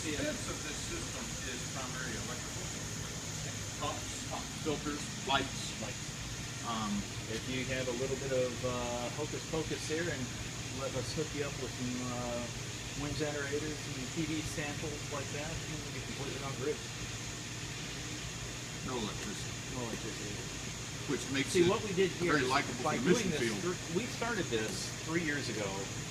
see it. Bits of this system is primarily electrical. Pumps, filters, lights. If you have a little bit of hocus pocus here, and let us hook you up with some wind generators and TV samples like that, and you'll be completely on grid. No electricity. No electricity. Which makes See, it what we did here very is likable by for the doing mission this, field. we started this 3 years ago,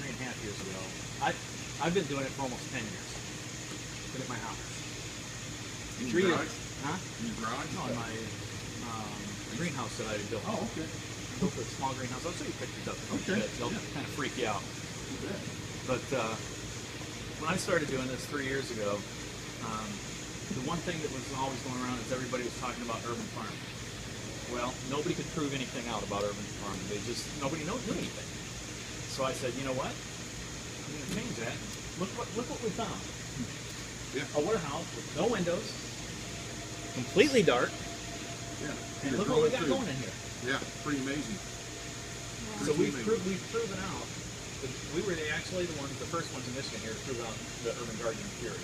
3.5 years ago. I've been doing it for almost 10 years. Been at my house. In 3 your years. garage? Huh? In your garage? No, in my greenhouse that I built. Oh, okay. I built a small greenhouse. I'll show you pictures of it. Okay. They'll kind of freak you out. You bet. But when I started doing this 3 years ago, the one thing that was always going around is everybody was talking about urban farming. Well, nobody could prove anything out about urban farming. Nobody knew anything. So I said, you know what? I'm going to change that. Look what we found. Yeah. A warehouse with no windows, completely dark. Yeah. And look what we got going in here. Yeah, pretty amazing. So we've proven out that we were actually the first ones in Michigan here to prove out the urban gardening theory.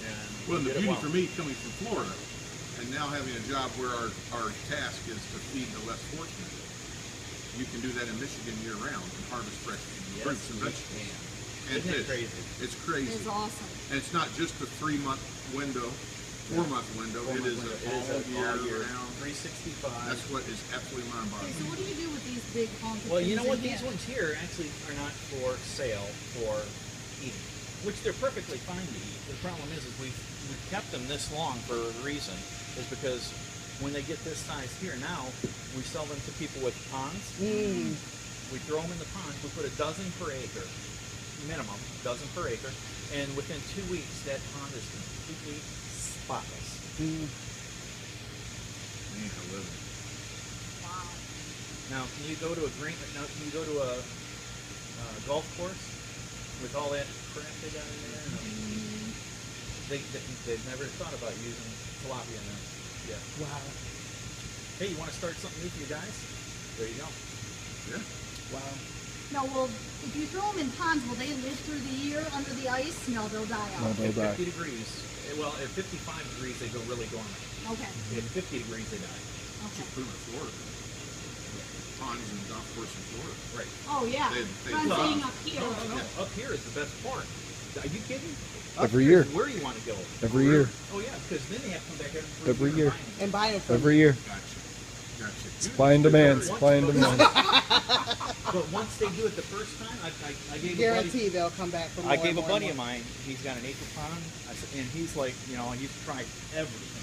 And Well, we the did it beauty well. for me coming from Florida and now having a job where our task is to feed the less fortunate, you can do that in Michigan year round and harvest fresh fruits and vegetables. And Isn't it fish. crazy? It's crazy. It's awesome. And it's not just a 3-month window, 4-month window. It is a all year round. 365. That's what is absolutely Okay, mind-boggling. so what do you do with these big honking Well, you know what? things These again? ones here actually are not for sale, for eating, which they're perfectly fine to eat. The problem is we've kept them this long for a reason, is because when they get this size here now, we sell them to people with ponds. We throw them in the ponds. We put a dozen per acre, minimum, dozen per acre, and within 2 weeks that pond is completely spotless. Man, I love it. Wow. Now, can you go to a golf course with all that crap they got in there? No. They've never thought about using tilapia in them yet. Wow. Hey, you want to start something new for you guys? There you go. Yeah. Wow. Now, if you throw them in ponds, will they live through the year under the ice? No, they'll die out. No, they'll At die. 50 degrees, well, at 55 degrees they go really dormant. Okay. At 50 degrees they die. Okay. Pretty much Florida. Ponds and golf course in Florida. Right. Oh yeah. They I'm love- saying up here. No. Up here is the best part. Are you kidding? Every Up year. here is where you want to go. Every year. Oh yeah, because then they have to come back Every year. and And buy it from Every year. Gotcha. Supply and demand. Supply and demand. But once they do it the first time, I gave guarantee they'll come back for more. I gave and a more buddy and of more. mine, he's got an acre pond, and he's like, he's tried everything.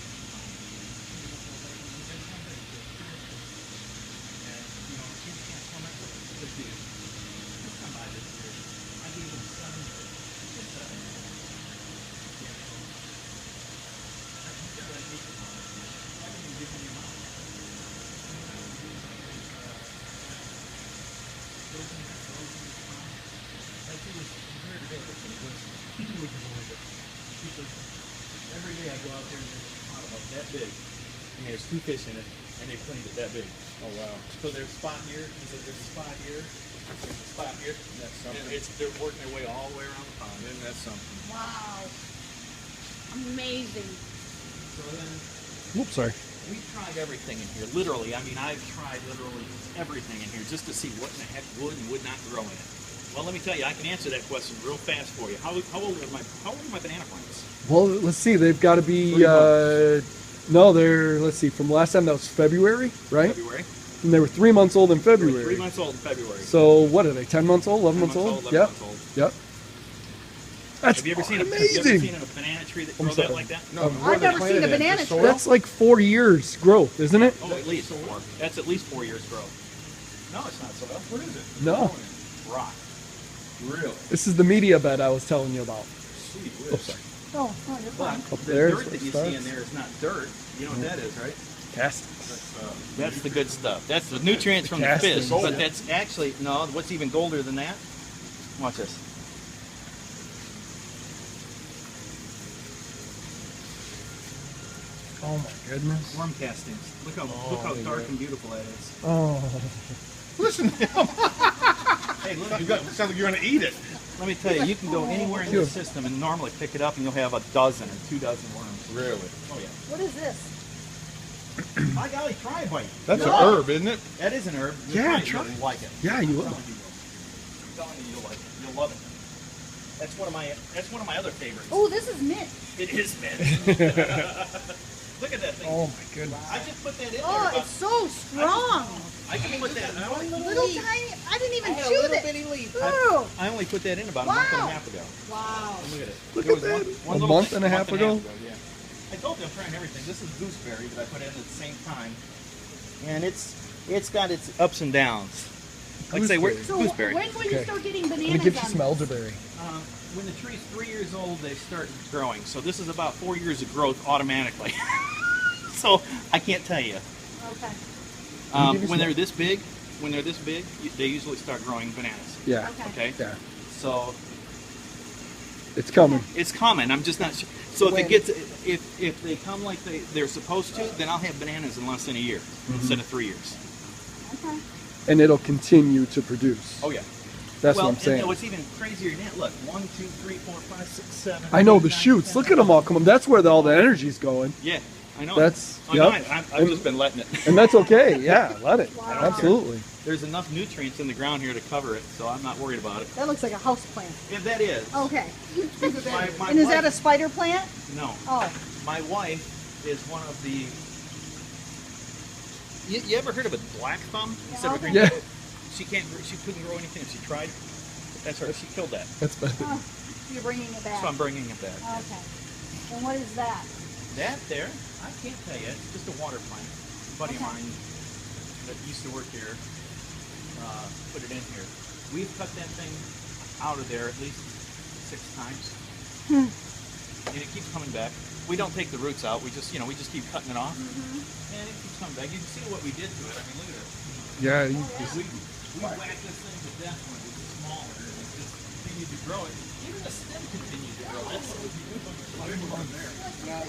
Every day I go out there and there's a pond about that big, and there's 2 fish in it, and they cleaned it that big. Oh wow! So there's a spot here. He said there's a spot here. There's a spot here. That's something. And they're working their way all the way around the pond. And that's something. Wow. Amazing. So then Oops, sorry. we tried everything in here. Literally, I mean, I've tried literally everything in here just to see what in the heck would and would not grow in it. Well, let me tell you, I can answer that question real fast for you. How old are my banana plants? Well, let's see. They've got to be. No, they're. Let's see. From last time, that was February, right? February. And they were 3 months old in They were February. 3 months old in February. So what are they? 10 months old? 11 months 10 old? 11 Yep. months old. Yep. That's Have you ever seen amazing. a banana tree that grows out like that? No, I've never seen a banana tree. That's like 4 years growth, isn't it? Oh, at least 4. That's at least 4 years growth. No, it's not soil. What is it? No. Rock. Really? This is the media bed I was telling you about. Sweet Oh, whiz. sorry. Oh, you're fine. Up The there is dirt where that it you see in starts. there is not dirt. You know what that is, right? Castings. That's the good stuff. That's the nutrients from the castings. fish. But that's actually, no, what's even golder than that? Watch this. Oh my goodness. Worm castings. Look how dark and beautiful that is. Oh. Listen to him. Hey, look. Sounds like you're going to eat it. Let me tell you, you can go anywhere in this system and normally pick it up and you'll have a dozen or 2 dozen worms. Really? Oh yeah. What is this? My golly, try white. That's an herb, isn't it? That is an herb. Yeah, try it. You'll like it. Yeah, you will. I'm telling you, you'll like it. You'll love it. That's one of my other favorites. Oh, this is mint. It is mint. Look at that thing. Oh my goodness. I just put that in there. Oh, it's so strong. I can put that. Little tiny. I didn't even I had a chew little it. bitty leaf. Ooh. I only put that in about a month and a half ago. Wow. Look at it. Look There at was that. one A little month thing and a half ago? Yeah. I told you I'm trying everything. This is gooseberry that I put in at the same time, and it's got its ups and downs. Like I say, we're So gooseberry. when will you Okay. start getting Let me bananas get you on some this? elderberry. When the tree's 3 years old, they start growing. So this is about 4 years of growth automatically. So I can't tell you. Okay. When they're this big, they usually start growing bananas. Yeah. Okay. Yeah. So It's coming. it's common. I'm just not sure. So if they come like they're supposed to, then I'll have bananas in less than a year instead of 3 years. Okay. And it'll continue to produce. Oh yeah. That's well, what I'm saying. And what's even crazier than that, look, 1, 2, 3, 4, 5, 6, 7. I know 8, the 9, shoots. 10, Look at them all come up. That's where all the energy's going. Yeah, I know. That's- I know. yep. I've just been letting it. And that's okay. Yeah, let it. Wow. Absolutely. There's enough nutrients in the ground here to cover it, so I'm not worried about it. That looks like a house plant. If that is. Okay. My And is that a wife- spider plant? No. Oh. My wife is one of the. You ever heard of a black thumb? Instead of a green Yeah. thumb? She couldn't grow anything if she tried. That's her. She killed that. That's better. Oh, you're bringing it back. So I'm bringing it back. Okay. And what is that? That there, I can't tell you. It's just a water plant. A buddy of mine that used to work here put it in here. We've cut that thing out of there at least 6 times, and it keeps coming back. We don't take the roots out. We just keep cutting it off, and it keeps coming back. You can see what we did to it. I mean, look at it. Yeah. We whacked this thing to death when it was smaller, and it just continued to grow. Even the stem continued to grow. That's what we do from the flower on there. Now,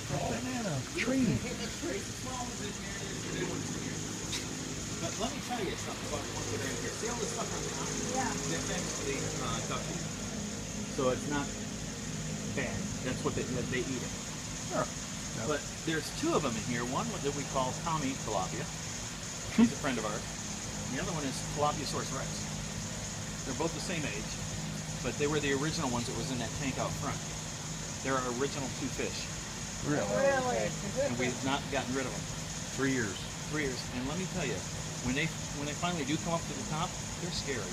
Banana tree. but let me tell you something about what we're in here. See all this stuff on top? Yeah. That's actually duckweed. So it's not bad. That's what they eat it. Sure. But there's 2 of them in here. One that we call Tommy tilapia. He's a friend of ours. The other one is Tilapiosaurus rex. They're both the same age, but they were the original ones that was in that tank out front. They're our original 2 fish, Really. Really? and we've not gotten rid of them. 3 years. 3 years. And let me tell you, when they finally do come up to the top, they're scary.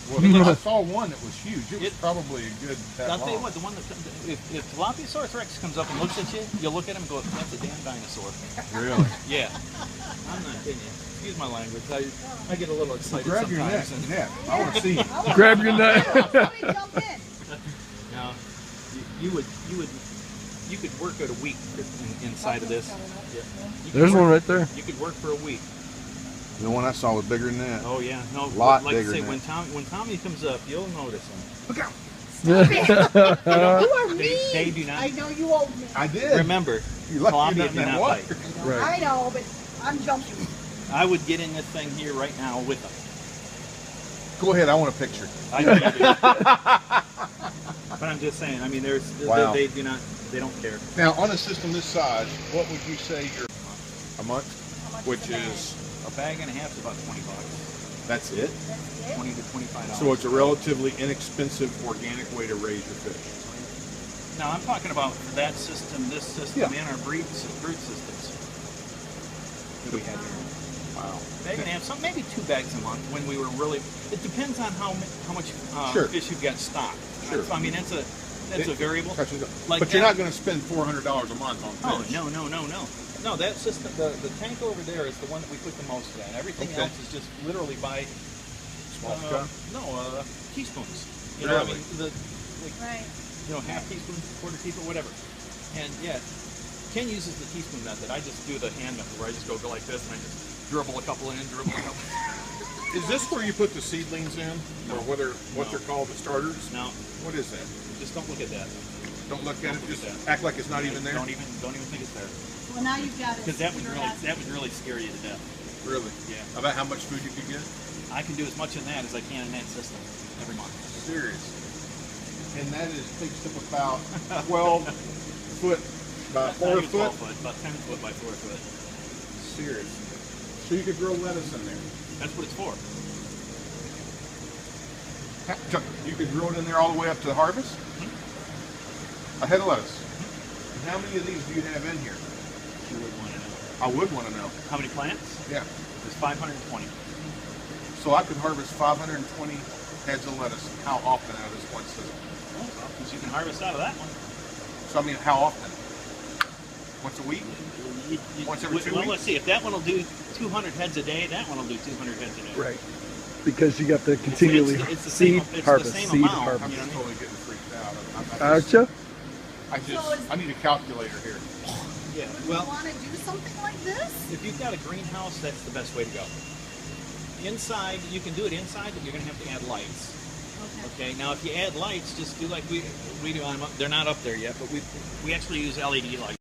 Well, I saw one that was huge. It was probably a good that I'll tell you long. what, the one that if Tilapiosaurus rex comes up and looks at you, you'll look at him and go, "That's a damn dinosaur." Really? Yeah, I'm not kidding you. Excuse my language. I get a little excited Grab your neck. sometimes. Yeah, I want to see you. Grab your neck. Let me jump in. Now, you could work at a week inside of this. Yeah. You could There's work- one right there. You could work for a week. The one I saw was bigger than that. Oh yeah, no. Lot like I bigger say, than when Tommy comes up, you'll notice him. Look out! You are mean. They do not. I know you owed me. I did. Remember, You're lucky tilapia you're do not in not that bite. water. Right. I know, but I'm jumping. I would get in this thing here right now with them. Go ahead, I want a picture. I know you do. But I'm just saying. I mean, Wow. they do not. They don't care. Now, on a system this size, what would you say your a month? How much Which is a bag? is, A bag and a half is about $20. that's it? That's it? $20 to $25. So it's a relatively inexpensive organic way to raise your fish. Now I'm talking about that system, this system, Yeah. and our brood systems that we had here. Wow. Bag and a half, maybe 2 bags a month when we were really. It depends on how much Sure. fish you've got stocked. Sure. I mean, that's a variable. Like But you're that- not going to spend $400 a month on Oh fish. no. No, that system, the tank over there is the one that we put the most in. Everything Okay. else is just literally by Small stuff? teaspoons. You know, I Really? mean, Right. half teaspoon, quarter teaspoon, whatever. And yeah, Ken uses the teaspoon method. I just do the hand method where I just go like this and I just dribble a couple in, dribble a couple. Is this where you put the seedlings in? Or what they're called, the starters? No, What is that? just don't look at that. Don't look at it, just Don't look at act like it's not even there? Don't even think it's there. Well, now you've got it. Because that would really scare you to death. Really? Yeah. About how much food you could get? I can do as much in that as I can in that system every month. Serious. And that takes up about 12 foot by 4 Not even foot. 12 foot, about 10 foot by 4 foot. Serious. So you could grow lettuce in there. That's what it's for. You could grow it in there all the way up to the harvest? A head of lettuce. And how many of these do you have in here? You would want to know. I would want to know. How many plants? Yeah. There's 520. So I could harvest 520 heads of lettuce. How often out of this one system? Oh, well, because you can harvest out of that one. So I mean, how often? Once a week? Once every 2 Well, weeks? let's see. If that one will do 200 heads a day, that one will do 200 heads a day. Right. Because you got to continually It's the same- seed it's the harvest, same seed amount. harvest. I'm just totally getting freaked out. Aren't you? I need a calculator here. Yeah. Would Well, you want to do something like this? if you've got a greenhouse, that's the best way to go. Inside, you can do it inside, but you're going to have to add lights. Okay. Now, if you add lights, just do like we do on them. They're not up there yet, but we actually use LED lights.